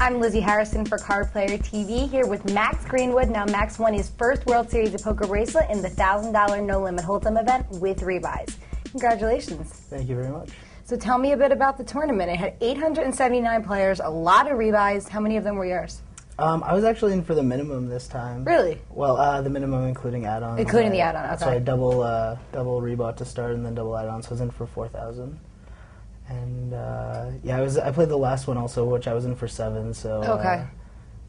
I'm Lizzie Harrison for Card Player TV, here with Max Greenwood. Now, Max won his first World Series of Poker bracelet in the $1,000 No Limit Hold'em event with rebuys. Congratulations. Thank you very much. So tell me a bit about the tournament. It had 879 players, a lot of rebuys. How many of them were yours? I was actually in for the minimum this time. Really? Well, the minimum including add-ons. Including the add-on, okay. So I double rebought to start and then double add-on, so I was in for 4,000. And yeah, I played the last one also, which I was in for 7. So okay.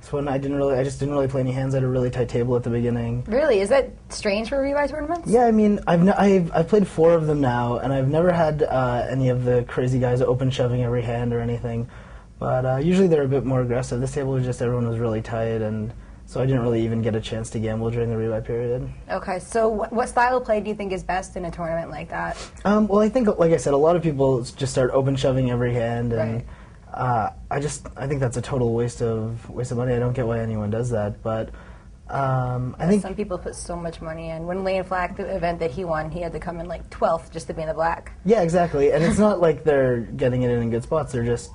This one I just didn't really play any hands. I had a really tight table at the beginning. Really? Is that strange for rebuy tournaments? Yeah, I mean, I've played 4 of them now, and I've never had any of the crazy guys open shoving every hand or anything. But usually they're a bit more aggressive. This table was just everyone was really tight, and so I didn't really even get a chance to gamble during the rebuy period. Okay, so what style of play do you think is best in a tournament like that? Well, I think, like I said, a lot of people just start open shoving every hand, and right. I think that's a total waste of money. I don't get why anyone does that, but I think some people put so much money in. When Lane Flack, the event that he won, he had to come in like 12th just to be in the black. Yeah, exactly, and it's not like they're getting it in good spots. They're just,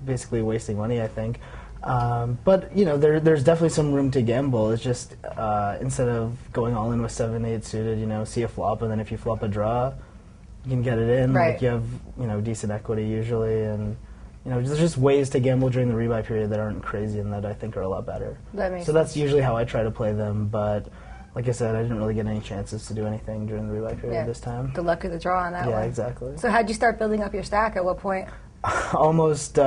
basically wasting money, I think. But, there's definitely some room to gamble. It's just, instead of going all in with 7-8 suited, see a flop, and then if you flop a draw, you can get it in. Right. Like, you have, decent equity usually, and, there's just ways to gamble during the rebuy period that aren't crazy and that I think are a lot better. That makes so sense. That's usually how I try to play them, but like I said, I didn't really get any chances to do anything during the rebuy period this time. The luck of the draw on that one. Yeah, exactly. So how'd you start building up your stack? At what point? I almost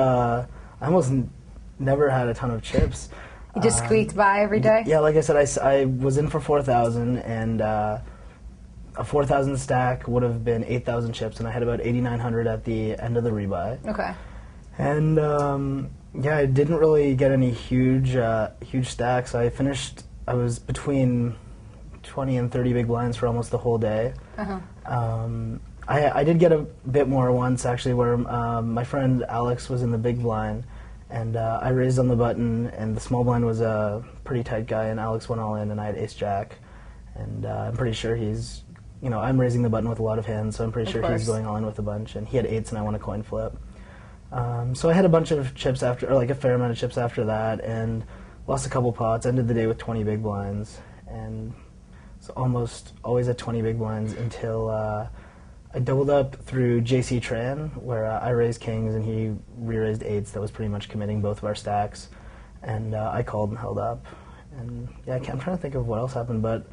never had a ton of chips. You just squeaked by every day? Yeah, like I said, I was in for 4,000, and a 4,000 stack would have been 8,000 chips, and I had about 8,900 at the end of the rebuy. Okay. And yeah, I didn't really get any huge stacks. I was between 20 and 30 big blinds for almost the whole day. I did get a bit more once, actually, where my friend Alex was in the big blind, and I raised on the button, and the small blind was a pretty tight guy, and Alex went all in, and I had ace-jack, and I'm pretty sure he's, I'm raising the button with a lot of hands, so I'm pretty sure he's going all in with a bunch, and he had 8s, and I won a coin flip. So I had a bunch of chips after, or like a fair amount of chips after that, and lost a couple pots, ended the day with 20 big blinds, and so almost always at 20 big blinds until I doubled up through JC Tran, where I raised kings and he re-raised 8s. That was pretty much committing both of our stacks, and I called and held up. And yeah, I'm trying to think of what else happened, but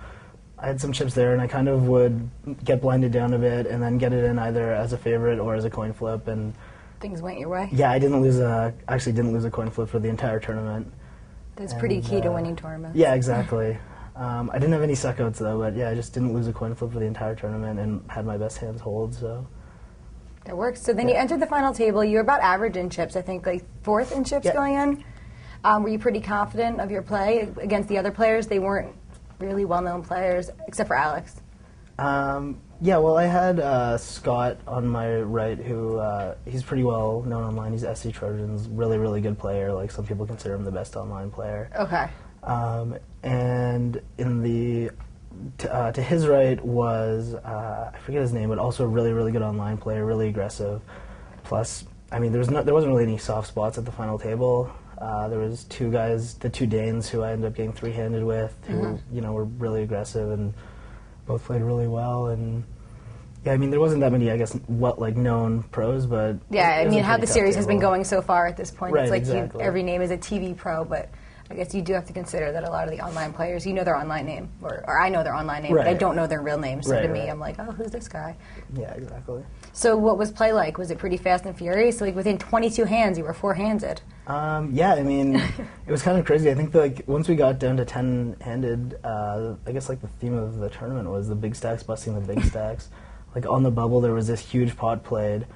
I had some chips there, and I kind of would get blinded down a bit and then get it in either as a favorite or as a coin flip. And things went your way? Yeah, I actually didn't lose a coin flip for the entire tournament. That's pretty key to winning tournaments. Yeah, exactly. I didn't have any suckouts though, but yeah, I just didn't lose a coin flip for the entire tournament and had my best hands hold, so. That works. So then you entered the final table. You were about average in chips, I think, like 4th in chips going in. Were you pretty confident of your play against the other players? They weren't really well-known players, except for Alex. Yeah, well, I had Scott on my right, who he's pretty well known online. He's SC Trojans, really, really good player. Like, some people consider him the best online player. Okay. And in the to his right was I forget his name, but also a really, really good online player, really aggressive. Plus, I mean, there wasn't really any soft spots at the final table. There was 2 guys, the 2 Danes, who I ended up getting 3-handed with, who were really aggressive and both played really well. And yeah, I mean, there wasn't that many, I guess, known pros, but yeah, I mean, how the series has been going going so far at this point, right, it's like exactly. Every name is a TV pro, but I guess you do have to consider that a lot of the online players, you know their online name, or I know their online name, but I don't know their real name. So to me, I'm like, oh, who's this guy? Yeah, exactly. So what was play like? Was it pretty fast and furious? So like within 22 hands, you were 4-handed. Yeah, I mean, it was kind of crazy. I think once we got down to 10-handed, I guess the theme of the tournament was the big stacks busting the big stacks. Like on the bubble, there was this huge pot played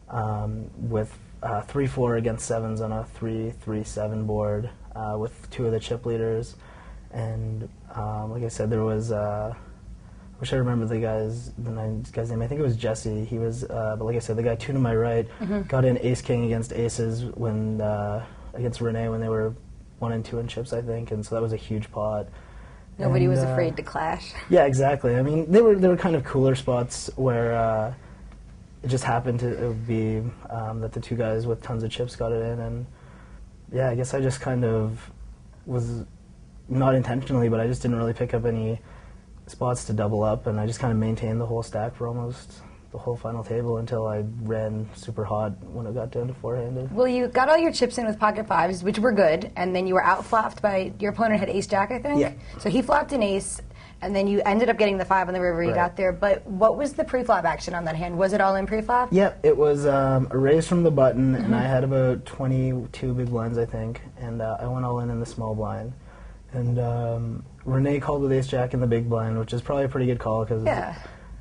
with 3-4 against 7s on a 3-3-7 board with 2 of the chip leaders, and like I said, there was. I wish I remember the guy's name. I think it was Jesse. He was, but like I said, the guy 2 to my right got in ace king against aces when against Renee when they were 1 and 2 in chips, I think, and so that was a huge pot. Nobody was afraid to clash. Yeah, exactly. I mean, there were kind of cooler spots where it just happened to be that the 2 guys with tons of chips got it in, and yeah, I guess I just kind of was, not intentionally, but I just didn't really pick up any spots to double up, and I just kind of maintained the whole stack for almost the whole final table until I ran super hot when it got down to four-handed. Well, you got all your chips in with pocket fives, which were good, and then you were out-flopped by, your opponent had ace-jack, I think? Yeah. So he flopped an ace, and then you ended up getting the 5 on the river, you got there. But what was the pre-flop action on that hand? Was it all in pre-flop? Yep, it was a raise from the button, and I had about 22 big blinds, I think, and I went all in the small blind. And Renee called with ace-jack in the big blind, which is probably a pretty good call, because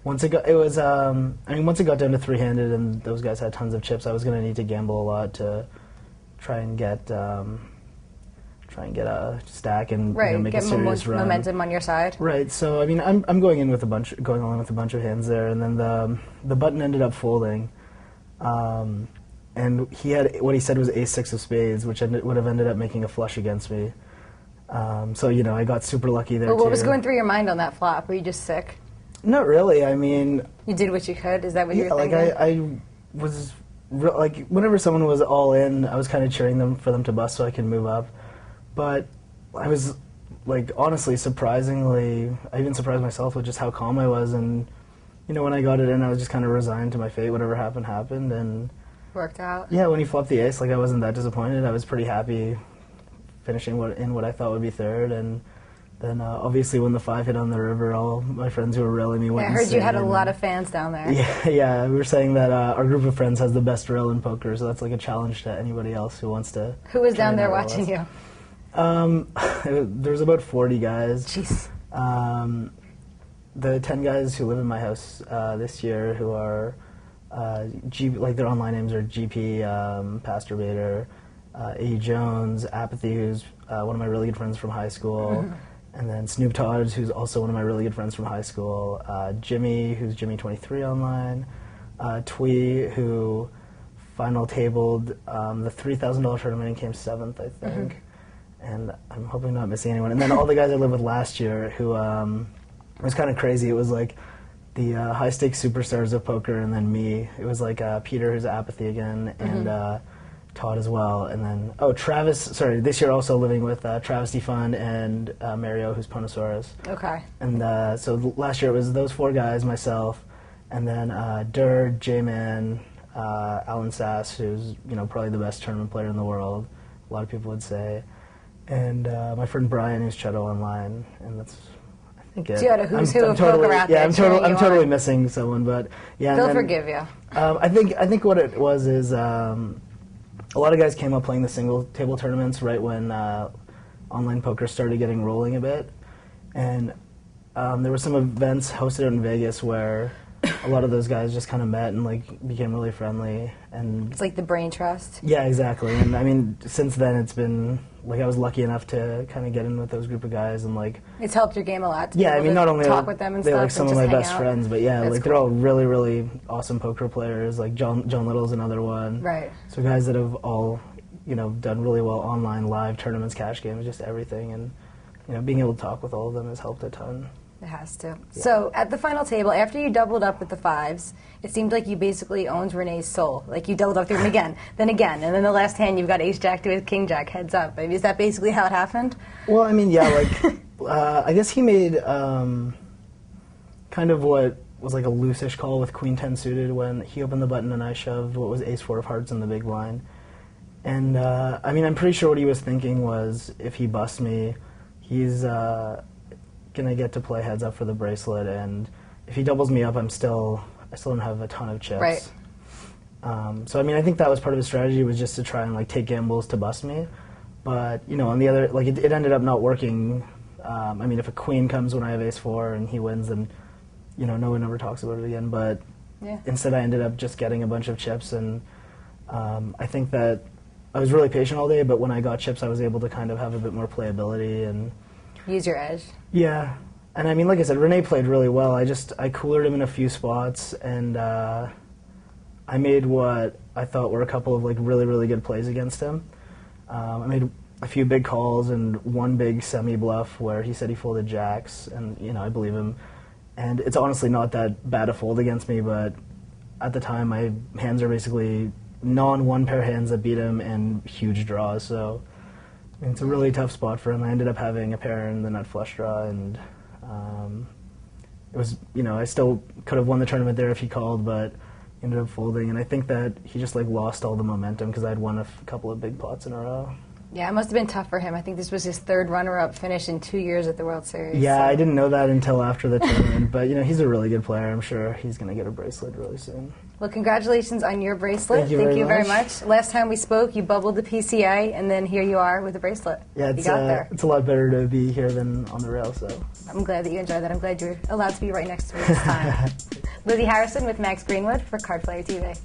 once it got down to three-handed and those guys had tons of chips, I was going to need to gamble a lot to try and get a stack and make a serious run. Momentum on your side. Right. So I mean, I'm going in with a bunch of hands there, and then the button ended up folding, and he had what he said was ace-6 of spades, which would have ended up making a flush against me. So I got super lucky there. Well, what was going through your mind on that flop? Were you just sick? Not really. I mean, you did what you could. Is that what you were thinking? I was whenever someone was all in, I was kind of cheering for them to bust so I could move up. But I was honestly, surprisingly, I even surprised myself with just how calm I was. And when I got it in, I was just kind of resigned to my fate. Whatever happened, happened, and worked out. Yeah, when he flopped the ace, I wasn't that disappointed. I was pretty happy finishing in what I thought would be third, and then obviously when the 5 hit on the river, all my friends who were railing me went I heard insane. You had a lot of fans down there. Yeah, we were saying that our group of friends has the best rail in poker, so that's a challenge to anybody else who wants to. Who was down there watching you? There was about 40 guys. Jeez. The 10 guys who live in my house this year, who are their online names are GP, Pastor Bader, A. Jones, Apathy, who's one of my really good friends from high school, and then Snoop Todd, who's also one of my really good friends from high school, Jimmy, who's Jimmy23 online, Twee, who final tabled the $3,000 tournament and came 7th, I think. And I'm hoping not missing anyone. And then all the guys I lived with last year, who it was kind of crazy. It was the high-stakes superstars of poker, and then me. It was Peter, who's Apathy again, and Todd as well. And then, Travis, this year also living with Travis DeFund and Mario, who's Ponosaurus. Okay. And so last year it was those 4 guys, myself, and then Durr, J-Man, Alan Sass, who's probably the best tournament player in the world, a lot of people would say. And my friend Brian, who's Cheto online, and that's, I think it. So you had a who's who of poker out there. I'm totally missing someone, but yeah. They'll forgive you. I think what it was is a lot of guys came up playing the single table tournaments right when online poker started getting rolling a bit, and there were some events hosted in Vegas where a lot of those guys just kind of met and became really friendly, and it's the brain trust. Yeah, exactly. And I mean, since then it's been I was lucky enough to kind of get in with those group of guys, and it's helped your game a lot. Yeah, I mean, not only talk with them and they're stuff, some and of my just best hang out. friends, but yeah, That's they're all really, really awesome poker players. John Little's another one. Right. So guys that have all done really well online, live tournaments, cash games, just everything, and being able to talk with all of them has helped a ton. It has to. Yeah. So at the final table, after you doubled up with the 5s, it seemed like you basically owned Renee's soul. You doubled up through him again, and then the last hand you've got ace-jack to his king-jack heads up. I mean, is that basically how it happened? Well, I mean, yeah, I guess he made kind of what was a loose-ish call with queen 10 suited when he opened the button and I shoved what was ace 4 of hearts in the big blind. And I mean, I'm pretty sure what he was thinking was if he busts me, he's gonna get to play heads up for the bracelet, and if he doubles me up, I still don't have a ton of chips. Right. So I mean, I think that was part of his strategy, was just to try and take gambles to bust me. But on the other, it ended up not working. I mean, if a queen comes when I have ace 4 and he wins, then no one ever talks about it again. But instead, I ended up just getting a bunch of chips, and I think that I was really patient all day. But when I got chips, I was able to kind of have a bit more playability and use your edge. Yeah. And I mean, like I said, Renee played really well. I coolered him in a few spots, and I made what I thought were a couple of really, really good plays against him. I made a few big calls and one big semi-bluff where he said he folded jacks, and I believe him. And it's honestly not that bad a fold against me, but at the time my hands are basically non-one pair hands that beat him and huge draws. So it's a really tough spot for him. I ended up having a pair in the nut flush draw, and it was, I still could have won the tournament there if he called, but ended up folding. And I think that he just lost all the momentum because I'd won a couple of big pots in a row. Yeah, it must have been tough for him. I think this was his third runner-up finish in 2 years at the World Series. Yeah, so. I didn't know that until after the tournament, but he's a really good player. I'm sure he's going to get a bracelet really soon. Well, congratulations on your bracelet. Thank you very much. Last time we spoke, you bubbled the PCA, and then here you are with the bracelet. Yeah, you got there. It's a lot better to be here than on the rail. So I'm glad that you enjoyed that. I'm glad you're allowed to be right next to me this time. Lizzie Harrison with Max Greenwood for Card Player TV.